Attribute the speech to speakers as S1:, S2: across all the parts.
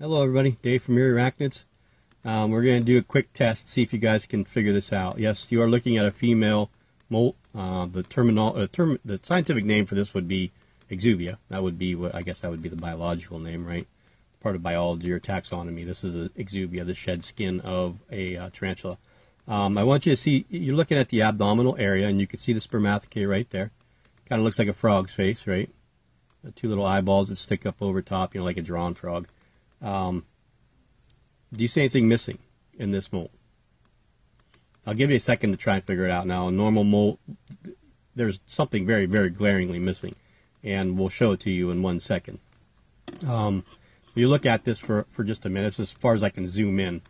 S1: Hello everybody, Dave from Arachnids. We're going to do a quick test, see if you guys can figure this out. Yes, you are looking at a female molt. The scientific name for this would be exuvia. That would be I guess that would be the biological name, right? Part of biology or taxonomy. This is the exuvia, the shed skin of a tarantula. I want you to see, you're looking at the abdominal area, and you can see the spermathecae right there. Kind of looks like a frog's face, right? Two little eyeballs that stick up over top, like a drawn frog. Do you see anything missing in this molt? I'll give you a second to try and figure it out. Now, a normal molt, there's something very, very glaringly missing, and we'll show it to you in 1 second. You look at this for just a minute. It's as far as I can zoom in,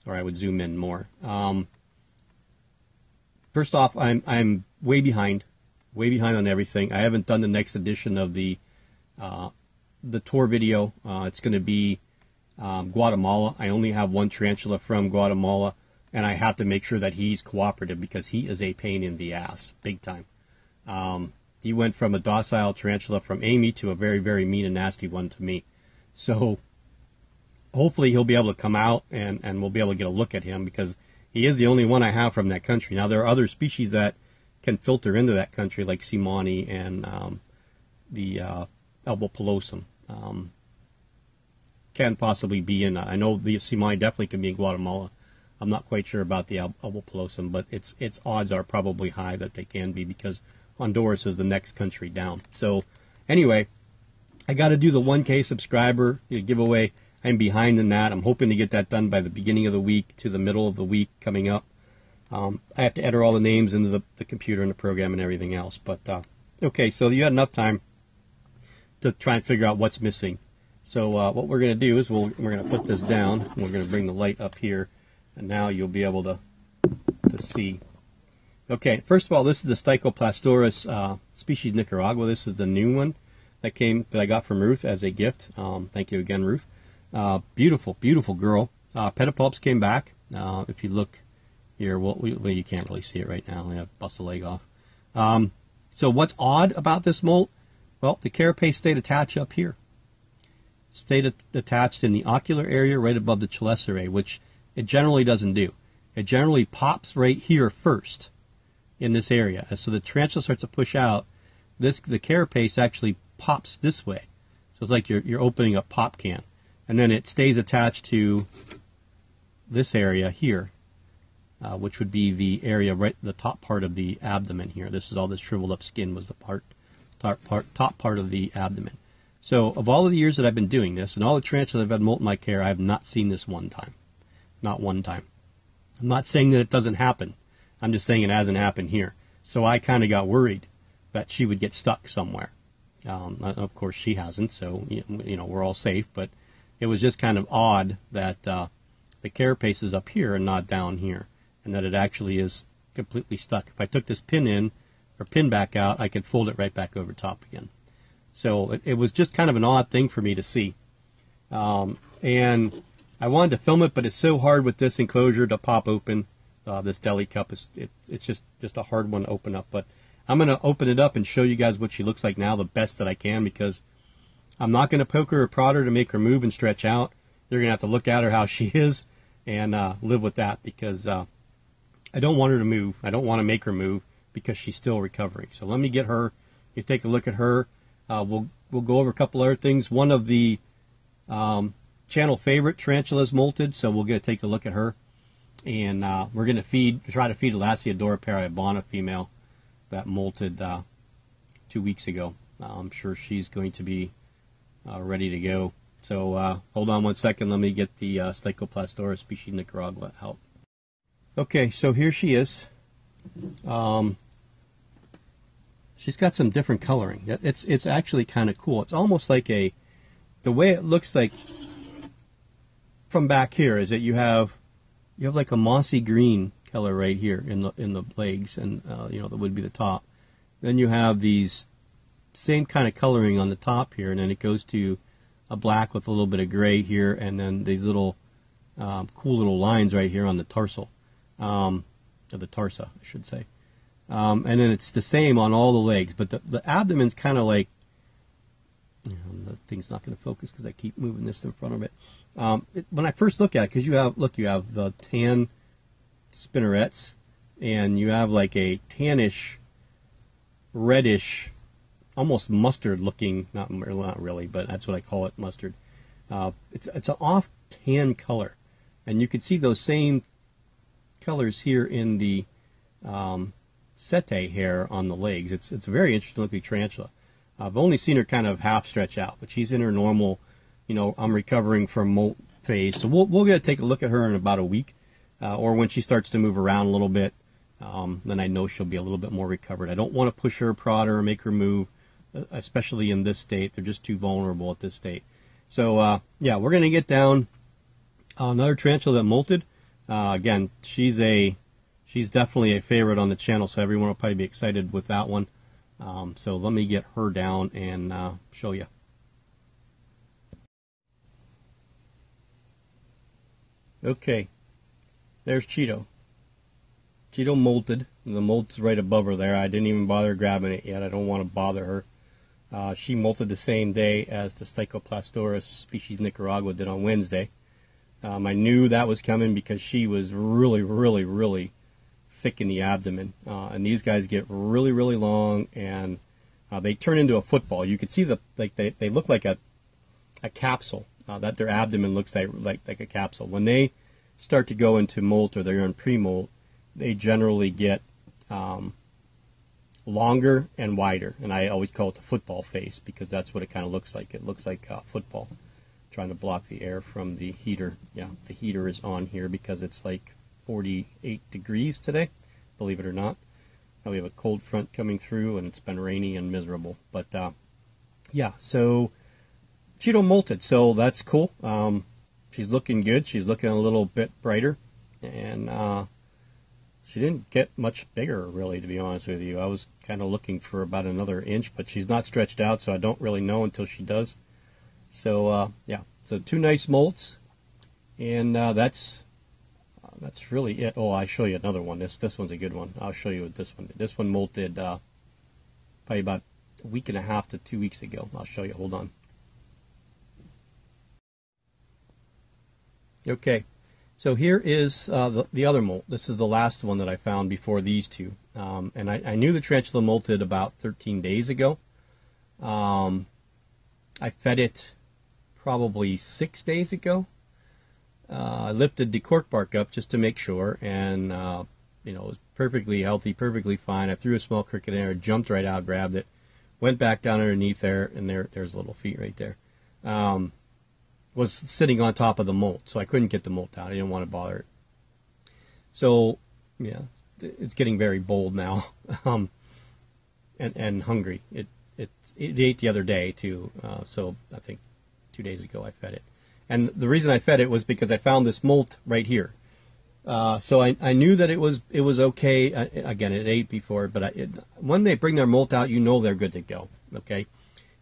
S1: or I would zoom in more. First off, I'm way behind on everything. I haven't done the next edition of the tour video. It's going to be Guatemala. I only have one tarantula from Guatemala, and I have to make sure that he's cooperative because he is a pain in the ass, big time. He went from a docile tarantula from Amy to a very, very mean and nasty one to me. So hopefully he'll be able to come out and we'll be able to get a look at him because he is the only one I have from that country. Now, there are other species that can filter into that country, like Simani and the Aphonopelma. Can possibly be in. I know the Simani definitely can be in Guatemala. I'm not quite sure about the Aphonopelma, but its odds are probably high that they can be because Honduras is the next country down. So anyway, I got to do the 1K subscriber giveaway. I'm behind in that. I'm hoping to get that done by the beginning of the week to the middle of the week coming up. I have to enter all the names into the computer and the program and everything else. But okay, so you had enough time to try and figure out what's missing. So what we're going to do is we're going to put this down. We're going to bring the light up here, and now you'll be able to see. Okay, first of all, this is the Stichoplastoris species Nicaragua. This is the new one that I got from Ruth as a gift. Thank you again, Ruth. Beautiful, beautiful girl. Pedipalps came back. If you look here, well, you can't really see it right now. I have bust the leg off. So what's odd about this molt? Well, the carapace stayed attached up here. Stayed attached in the ocular area right above the chelicerae, which it generally doesn't do. It generally pops right here first in this area. And so the tarantula starts to push out. The carapace actually pops this way. So it's like you're opening a pop can. And then it stays attached to this area here, which would be the area right the top part of the abdomen here. This is all this shriveled up skin was the top part of the abdomen. So of all of the years that I've been doing this, and all the tarantulas I've had molt in my care, I have not seen this one time. Not one time. I'm not saying that it doesn't happen. I'm just saying it hasn't happened here. So I kind of got worried that she would get stuck somewhere. Of course, she hasn't, so we're all safe. But it was just kind of odd that the carapace is up here and not down here, and that it actually is completely stuck. If I took this pin back out, I could fold it right back over top again. So it was just kind of an odd thing for me to see. And I wanted to film it, but it's so hard with this enclosure to pop open. This deli cup, it's just a hard one to open up. But I'm going to open it up and show you guys what she looks like now the best that I can, because I'm not going to poke her or prod her to make her move and stretch out. You're going to have to look at her how she is and live with that, because I don't want her to move. I don't want to make her move because she's still recovering. So let me get her. You take a look at her. We'll go over a couple other things. One of the channel favorite tarantulas molted, so we're going to take a look at her. And we're going to try to feed Elaciodora paribana female that molted 2 weeks ago. I'm sure she's going to be ready to go. So hold on 1 second. Let me get the Stichoplastoris species Nicaragua out. Okay, so here she is. She's got some different coloring. It's actually kind of cool. It's almost like the way it looks like from back here is that you have like a mossy green color right here in the legs, and that would be the top. Then you have these same kind of coloring on the top here, and then it goes to a black with a little bit of gray here, and then these little cool little lines right here on the tarsal, or the tarsa, I should say. And then it's the same on all the legs, but the abdomen's kind of like And the thing's not going to focus because I keep moving this in front of it. When I first look at it, because you have the tan spinnerets, and you have like a tannish, reddish, almost mustard looking, not really, but that's what I call it, mustard. It's an off tan color, and you can see those same colors here in the setae hair on the legs. It's a very interesting looking tarantula. I've only seen her kind of half stretch out, but she's in her normal, I'm recovering from molt phase. So we'll get to take a look at her in about a week, or when she starts to move around a little bit, then I know she'll be a little bit more recovered. I don't want to push her, prod her, or make her move, especially in this state. They're just too vulnerable at this state. So yeah, we're going to get down another tarantula that molted. Again, she's definitely a favorite on the channel, so everyone will probably be excited with that one. So let me get her down and show you. Okay, there's Cheeto. Cheeto molted. The molt's right above her there. I didn't even bother grabbing it yet. I don't want to bother her. She molted the same day as the Stichoplastoris species Nicaragua did on Wednesday. I knew that was coming because she was really, really, really thick in the abdomen, and these guys get really, really long, and they turn into a football. You could see they look like a capsule. That their abdomen looks like a capsule. When they start to go into molt or they're in pre-molt, they generally get longer and wider, and I always call it the football face because that's what it kind of looks like. It looks like football. Trying to block the air from the heater. Yeah, the heater is on here because it's like 48 degrees today, believe it or not. We have a cold front coming through, and it's been rainy and miserable. But yeah, so Cheeto molted, so that's cool. She's looking good. She's looking a little bit brighter, and she didn't get much bigger, really, to be honest with you. I was kind of looking for about another inch, but she's not stretched out, so I don't really know until she does. So yeah, so two nice molts, and that's really it. Oh, I'll show you another one. This one's a good one. I'll show you this one. This one molted probably about a week and a half to 2 weeks ago. I'll show you. Hold on. Okay, so here is the other molt. This is the last one that I found before these two, and I knew the tarantula molted about 13 days ago. I fed it probably 6 days ago. I lifted the cork bark up just to make sure, and it was perfectly healthy, perfectly fine. I threw a small cricket in there, jumped right out, grabbed it, went back down underneath there, and there's little feet right there. Was sitting on top of the molt, so I couldn't get the molt out. I didn't want to bother it. So yeah, it's getting very bold now, and hungry. It ate the other day too, so I think 2 days ago I fed it. And the reason I fed it was because I found this molt right here. So I knew that it was okay. Again, it ate before, but when they bring their molt out, you know they're good to go. Okay,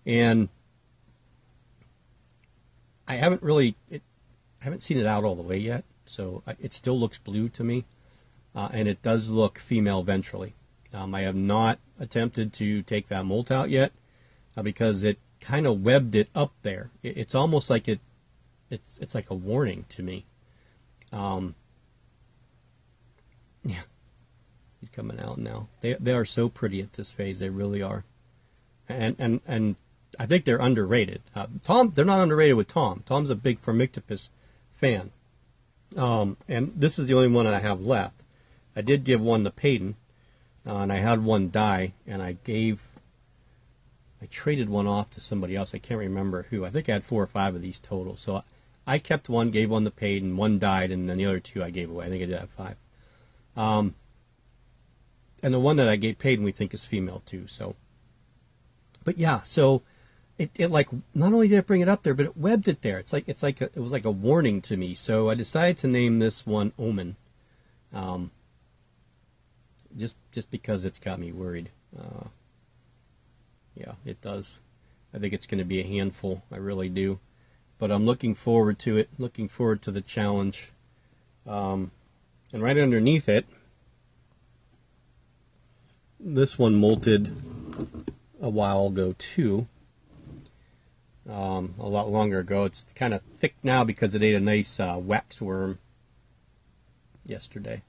S1: and I haven't seen it out all the way yet, so it still looks blue to me, and it does look female ventrally. I have not attempted to take that molt out yet because it kind of webbed it up there. It's almost like it's like a warning to me. Yeah, he's coming out now. They are so pretty at this phase. They really are, and I think they're underrated. Tom, they're not underrated with Tom. Tom's a big Phormictipus fan, and this is the only one that I have left. I did give one to Peyton, and I had one die, and I traded one off to somebody else. I can't remember who. I think I had 4 or 5 of these total. So I kept one, gave one to Peyton, one died, and then the other 2 I gave away. I think I did have 5. And the one that I gave Peyton we think is female too. So, but yeah, so it like, not only did it bring it up there, but it webbed it there. It was like a warning to me. So I decided to name this one Omen, just because it's got me worried. Yeah, it does. I think it's going to be a handful. I really do. But I'm looking forward to it. Looking forward to the challenge. And right underneath it, this one molted a while ago too. a lot longer ago. It's kind of thick now because it ate a nice waxworm yesterday.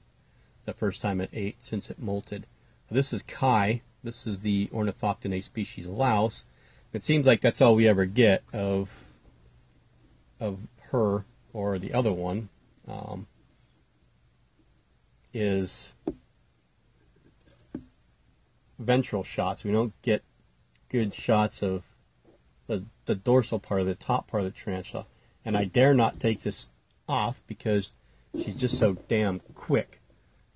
S1: The first time it ate since it molted. This is Kai. This is the Ornithoctinae species louse. It seems like that's all we ever get of her, or the other one is ventral shots. We don't get good shots of the dorsal part of the top part of the tarantula. And I dare not take this off because she's just so damn quick.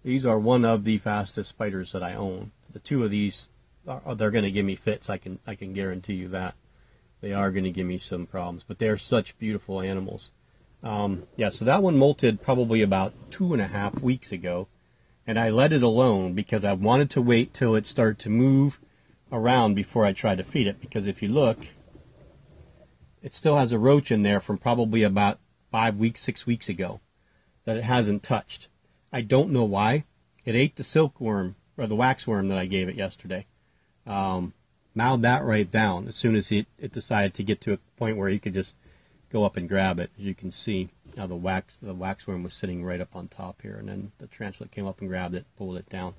S1: These are one of the fastest spiders that I own. The two of these, they're going to give me fits. I can guarantee you that. They are going to give me some problems, but they're such beautiful animals. Yeah, so that one molted probably about 2.5 weeks ago, and I let it alone because I wanted to wait till it started to move around before I tried to feed it. Because if you look, it still has a roach in there from probably about 5 weeks, 6 weeks ago that it hasn't touched. I don't know why. It ate the silkworm, or the waxworm that I gave it yesterday. Mowed that right down as soon as it decided to get to a point where he could just go up and grab it. As you can see, now the waxworm was sitting right up on top here, and then the tarantula came up and grabbed it, pulled it down.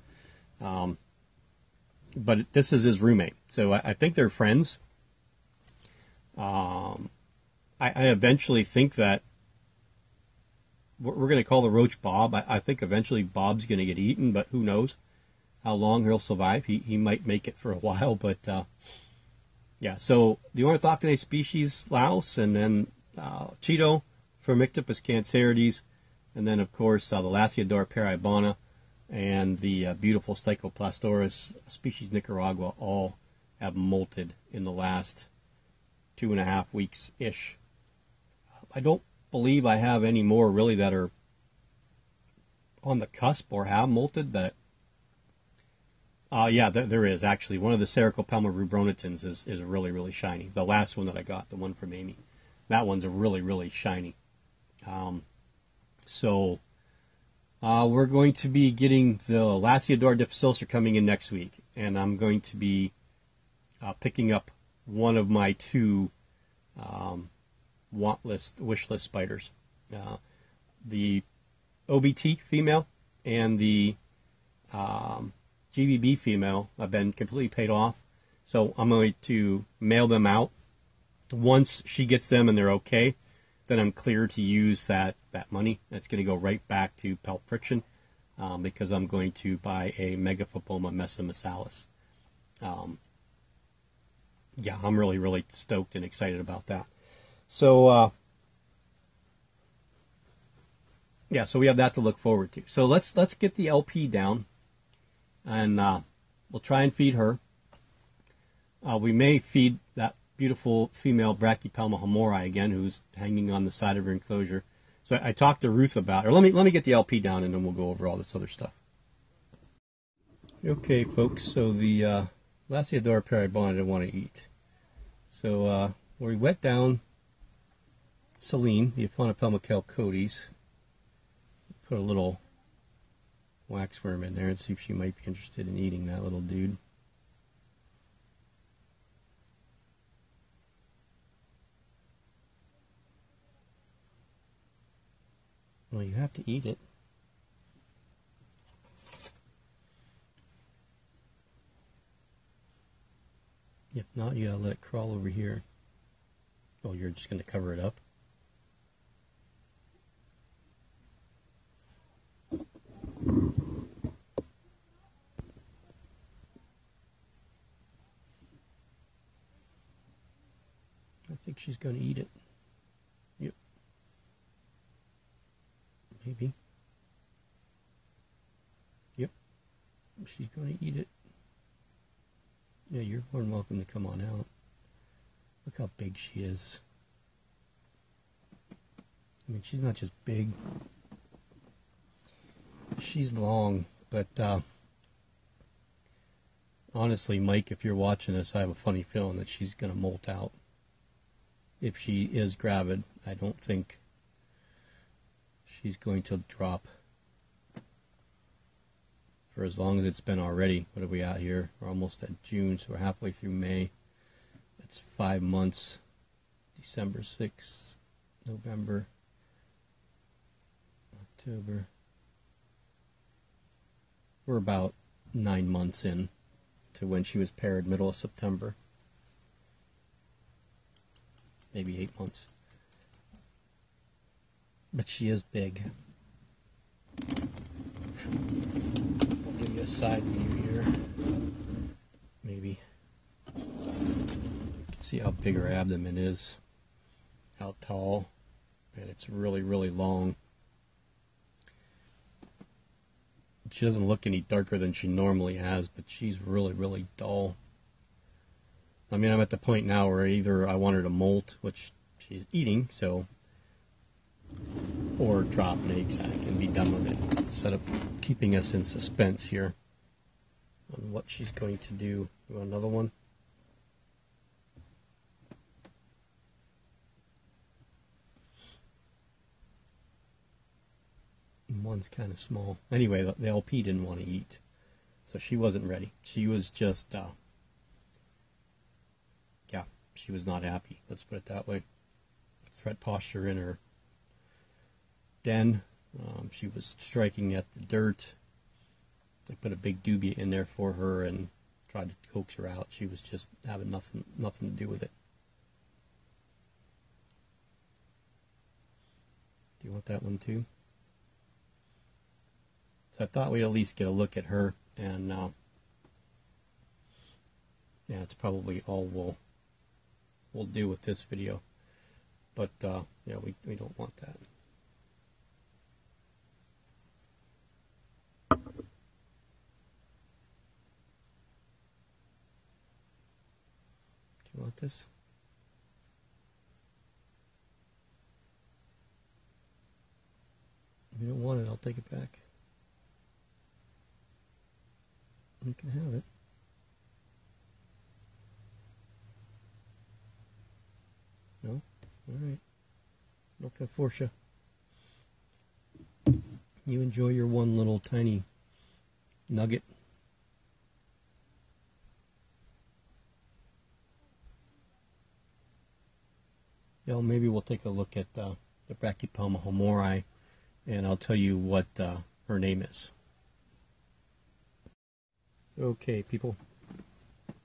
S1: But this is his roommate, so I think they're friends. I eventually think that we're going to call the roach Bob. I think eventually Bob's going to get eaten, but who knows how long he'll survive. He might make it for a while, but yeah. So the Ornithoctinae species louse, and then Cheeto, Phormictipus cancerides, and then of course the Lasiodora paribana and the beautiful Stichoplastoris species Nicaragua all have molted in the last 2.5 weeks ish. I don't believe I have any more really that are on the cusp or have molted. That yeah, there is actually one of the Phormictipus rubronitans is really, really shiny. The last one that I got, the one from Amy, that one's a really, really shiny. So we're going to be getting the Lasiodora difficile coming in next week, and I'm going to be picking up one of my two wish list spiders, the OBT female and the GBB female. I've been completely paid off, so I'm going to mail them out. Once she gets them and they're okay, then I'm clear to use that money. That's going to go right back to pelt friction, because I'm going to buy a Megaphopoma mesomysalis. Yeah, I'm really, really stoked and excited about that. So, yeah, so we have that to look forward to. So let's get the LP down, and we'll try and feed her. We may feed that beautiful female Brachypelma hamorii again, who's hanging on the side of her enclosure. So I talked to Ruth about her. Let me get the LP down, and then we'll go over all this other stuff. Okay, folks. So the Lasiodora paribana didn't want to eat. So we wet down Celine, the Aphonopelma chalcodes. Put a little waxworm in there and see if she might be interested in eating that little dude. Well, you have to eat it. If not, you gotta let it crawl over here. Oh, you're just gonna cover it up? I think she's gonna eat it. Yep. Maybe. Yep. She's gonna eat it. Yeah, you're more than welcome to come on out. Look how big she is. I mean, she's not just big. She's long, but honestly, Mike, if you're watching this, I have a funny feeling that she's going to molt out. If she is gravid, I don't think she's going to drop for as long as it's been already. What are we at here? We're almost at June, so we're halfway through May. That's 5 months. December 6th, November, October. We're about 9 months in to when she was paired, middle of September. Maybe 8 months. But she is big. I'll give you a side view here. Maybe. You can see how big her abdomen is. How tall. And it's really, really long. She doesn't look any darker than she normally has, but she's really, really dull. I mean, I'm at the point now where either I want her to molt, which she's eating, so, or drop an egg sac and be done with it, instead of keeping us in suspense here on what she's going to do. You want another one? One's kind of small. Anyway, the LP didn't want to eat, so she wasn't ready. She was just, yeah, she was not happy. Let's put it that way. Threat posture in her den. She was striking at the dirt. I put a big dubia in there for her and tried to coax her out. She was just having nothing to do with it. Do you want that one too? So I thought we'd at least get a look at her, and yeah, it's probably all we'll do with this video. But yeah, we don't want that. Do you want this? If you don't want it, I'll take it back. You can have it. No? Alright. Not gonna force you. You enjoy your one little tiny nugget. Yeah, well, maybe we'll take a look at the Brachypelma hamorii, and I'll tell you what her name is. Okay, people,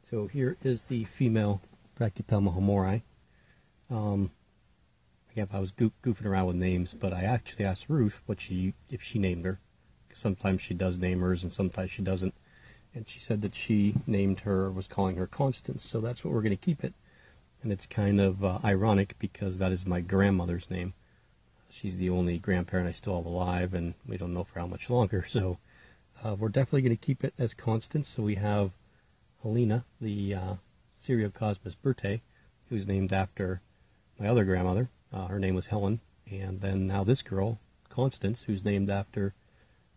S1: so here is the female Brachypelma hamorii. Again, I was goofing around with names, but I actually asked Ruth if she named her. Sometimes she does name hers, and sometimes she doesn't. And she said that she named her, was calling her Constance, so that's what we're going to keep it. And it's kind of ironic because that is my grandmother's name. She's the only grandparent I still have alive, and we don't know for how much longer, so... we're definitely going to keep it as Constance. So we have Helena, the Seriocosmus Bertae, who's named after my other grandmother. Her name was Helen. And then now this girl, Constance, who's named after,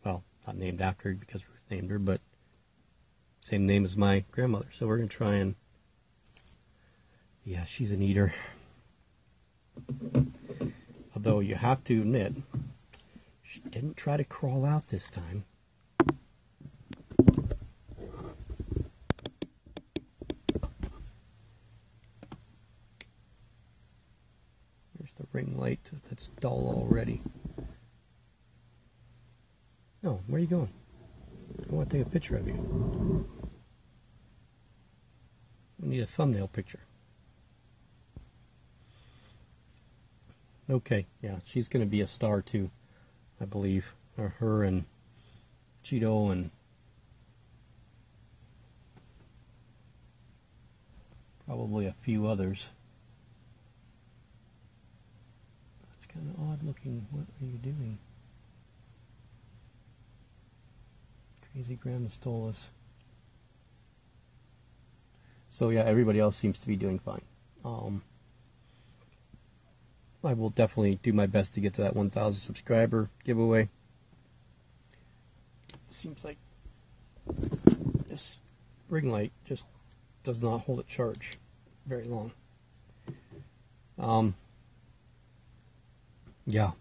S1: well, not named after because Ruth named her, but same name as my grandmother. So we're going to try and, yeah, she's an eater. Although you have to admit, she didn't try to crawl out this time. Ring light that's dull already. No, where are you going? I want to take a picture of you. I need a thumbnail picture. Okay, yeah, she's going to be a star too, I believe. Or her and Cheeto and probably a few others. Kind of odd looking. What are you doing? Crazy Grandma stole us. So yeah, everybody else seems to be doing fine. I will definitely do my best to get to that 1,000 subscriber giveaway. Seems like this ring light just does not hold a charge very long. Yeah.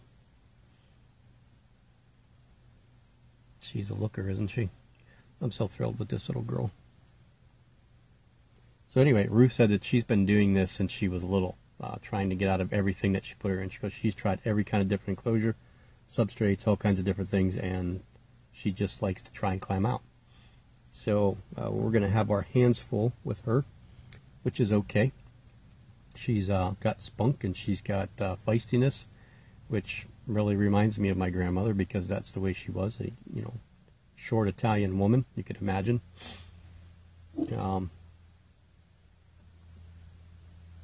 S1: She's a looker, isn't she? I'm so thrilled with this little girl. So anyway, Ruth said that she's been doing this since she was little. trying to get out of everything that she put her in, because she's tried every kind of different enclosure, substrates, all kinds of different things, and she just likes to try and climb out. So we're going to have our hands full with her, which is okay. She's got spunk, and she's got feistiness, which really reminds me of my grandmother, because that's the way she was, a short Italian woman, you could imagine.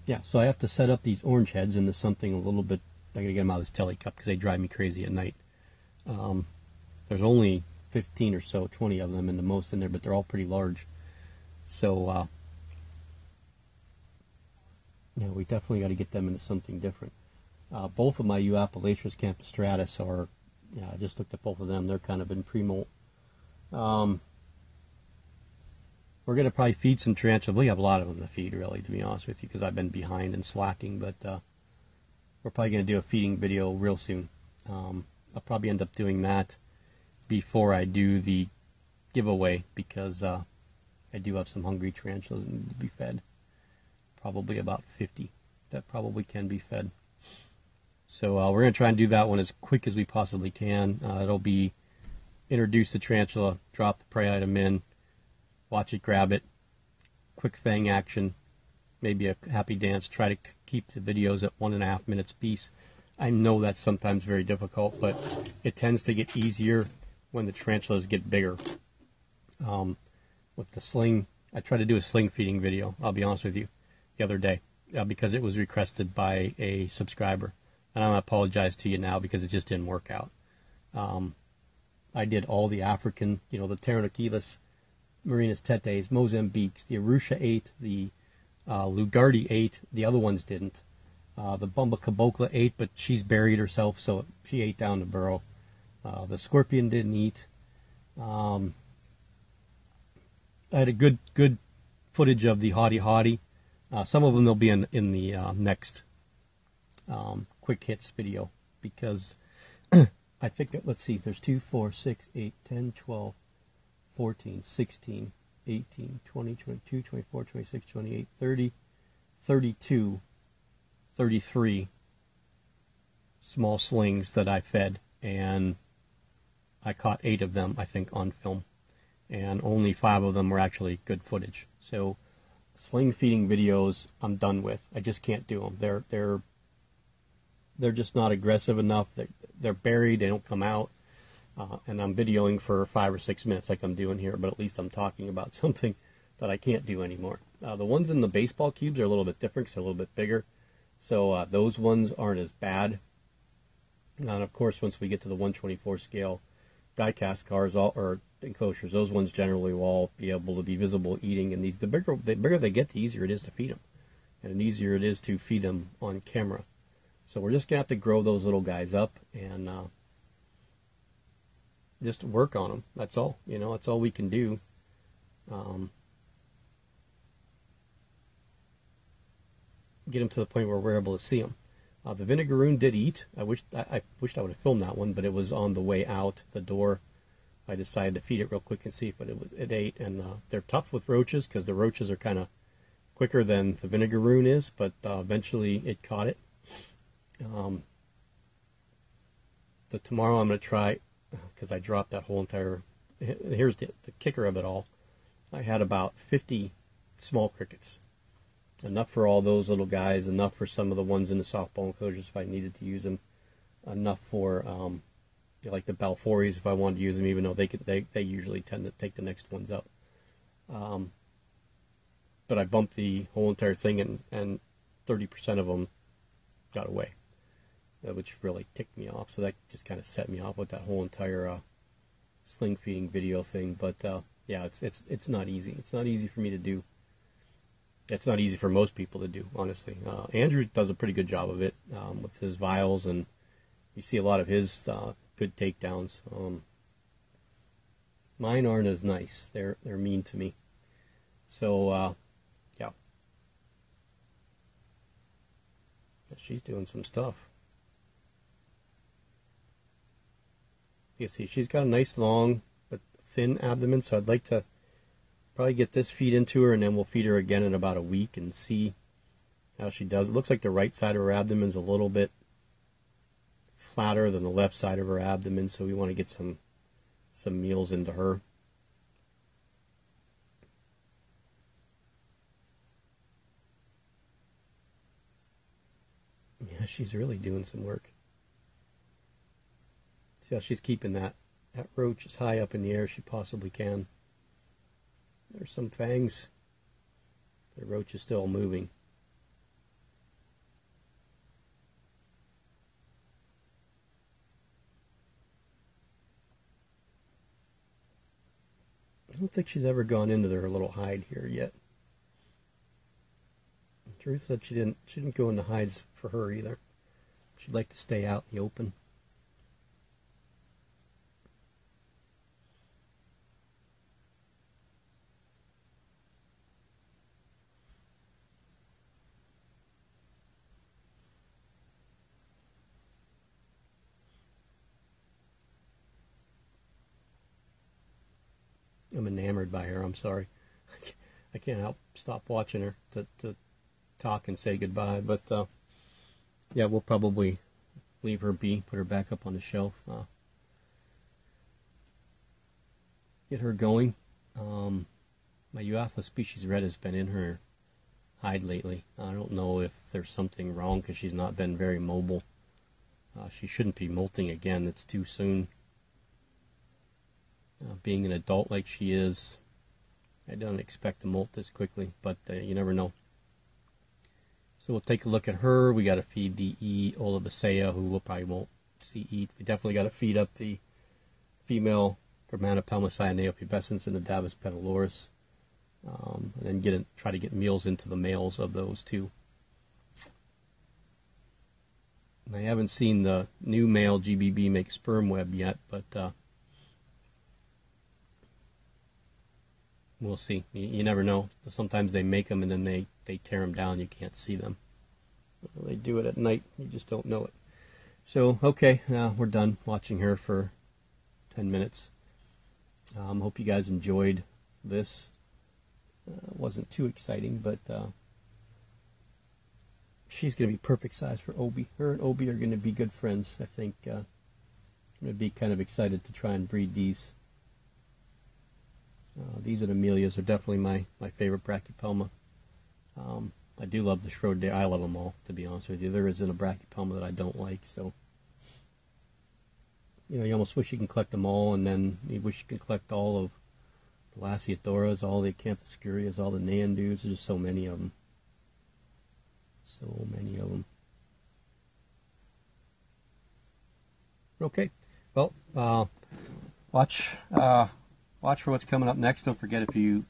S1: Yeah, so I have to set up these orange heads into something a little bit. I gotta get them out of this telly cup because they drive me crazy at night. There's only 15 or so, 20 of them in the most in there, but they're all pretty large. So yeah, we definitely got to get them into something different. Both of my Euapolatrus campostratus are, yeah, I just looked at both of them. They're kind of in pre-molt. We're going to probably feed some tarantula. We have a lot of them to feed, really, to be honest with you, because I've been behind and slacking. But we're probably going to do a feeding video real soon. I'll probably end up doing that before I do the giveaway, because I do have some hungry tarantulas that need to be fed. Probably about 50 that probably can be fed. So we're going to try and do that one as quick as we possibly can. It'll be introduce the tarantula, drop the prey item in, watch it grab it, quick fang action, maybe a happy dance, try to keep the videos at 1.5 minutes piece. I know that's sometimes very difficult, but it tends to get easier when the tarantulas get bigger. With the sling, I tried to do a sling feeding video, I'll be honest with you, the other day, because it was requested by a subscriber. And I'm going to apologize to you now because it just didn't work out. I did all the African, the Tarantula, Marinus tetes, Mozambiques, the Arusha ate, the Lugardi ate, the other ones didn't. The Bumba Cabocla ate, but she's buried herself, so she ate down the burrow. The scorpion didn't eat. I had a good footage of the Hottie. Some of them will be in the next quick hits video, because I think that, let's see, there's 2, 4, 6, 8, 10, 12, 14, 16, 18, 20, 22, 24, 26, 28, 30, 32, 33 small slings that I fed, and I caught 8 of them, I think, on film, and only 5 of them were actually good footage. So sling feeding videos I'm done with. I just can't do them. They're just not aggressive enough. They're buried, they don't come out. And I'm videoing for 5 or 6 minutes like I'm doing here, but at least I'm talking about something that I can't do anymore. The ones in the baseball cubes are a little bit different because they're a little bit bigger. So those ones aren't as bad. And of course, once we get to the 124 scale die-cast cars or enclosures, those ones generally will all be able to be visible eating. And the bigger they get, the easier it is to feed them. And the easier it is to feed them on camera. So we're just going to have to grow those little guys up and just work on them. That's all. That's all we can do. Get them to the point where we're able to see them. The vinegaroon did eat. I wished I would have filmed that one, but it was on the way out the door. I decided to feed it real quick and see if it ate. And they're tough with roaches because the roaches are kind of quicker than the vinegaroon is, but eventually it caught it. Tomorrow I'm going to try, because I dropped that whole entire, here's the kicker of it all. I had about 50 small crickets. Enough for all those little guys, enough for some of the ones in the softball enclosures if I needed to use them, enough for like the Balfours if I wanted to use them, even though they usually tend to take the next ones up. But I bumped the whole entire thing, and 30% of them got away, which really ticked me off. So that just kind of set me off with that whole entire sling feeding video thing. But yeah, it's not easy. It's not easy for me to do. It's not easy for most people to do, honestly. Andrew does a pretty good job of it with his vials, and you see a lot of his good takedowns. Mine aren't as nice. They're mean to me. So yeah, she's doing some stuff. You see, she's got a nice long but thin abdomen, so I'd like to probably get this feed into her, and then we'll feed her again in about a week and see how she does. It looks like the right side of her abdomen is a little bit flatter than the left side of her abdomen, so we want to get some meals into her. Yeah, she's really doing some work. See how she's keeping that roach as high up in the air as she possibly can. There's some fangs. The roach is still moving. I don't think she's ever gone into her little hide here yet. Truth said she didn't go in the hides for her either. She'd like to stay out in the open. I'm enamored by her. I'm sorry. I can't help stop watching her to talk and say goodbye. But yeah, we'll probably leave her be, put her back up on the shelf, get her going. My Euophthalus species red has been in her hide lately. I don't know if there's something wrong because she's not been very mobile. She shouldn't be molting again. It's too soon. Being an adult like she is, I don't expect to molt this quickly, but you never know. So we'll take a look at her. We got to feed the E. olivacea, who we'll probably won't see eat. We definitely got to feed up the female Aphonopelma cyaneopubescens and the Davus petaloris, and then try to get meals into the males of those two. And I haven't seen the new male GBB make sperm web yet, but we'll see. You never know. Sometimes they make them and then they tear them down. You can't see them. They do it at night. You just don't know it. So, okay, we're done watching her for 10 minutes. Hope you guys enjoyed this. Wasn't too exciting, but she's going to be perfect size for Obi. Her and Obi are going to be good friends. I think I'm going to be kind of excited to try and breed these. These and Amelias are definitely my favorite Brachypelma. I do love the Schroeder deer. I love them all, to be honest with you. There isn't a Brachypelma that I don't like. So, you almost wish you can collect them all, and then you wish you could collect all of the Lassiothoras, all the Acanthoscurias, all the Nandus. There's just so many of them. So many of them. Okay. Well, watch for what's coming up next. Don't forget, if you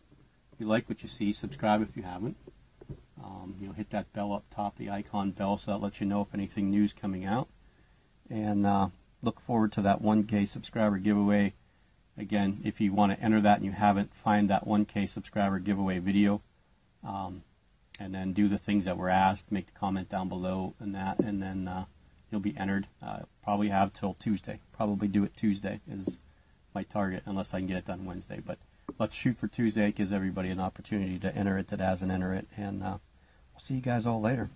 S1: like what you see, subscribe if you haven't. Hit that bell up top, the icon bell, so that lets you know if anything new is coming out. And look forward to that 1K subscriber giveaway. Again, if you want to enter that and you haven't, find that 1K subscriber giveaway video, and then do the things that were asked. Make the comment down below and that, and then you'll be entered. Probably have till Tuesday. Probably do it Tuesday is my target, unless I can get it done Wednesday. But let's shoot for Tuesday. It gives everybody an opportunity to enter it that hasn't entered it. And we'll see you guys all later.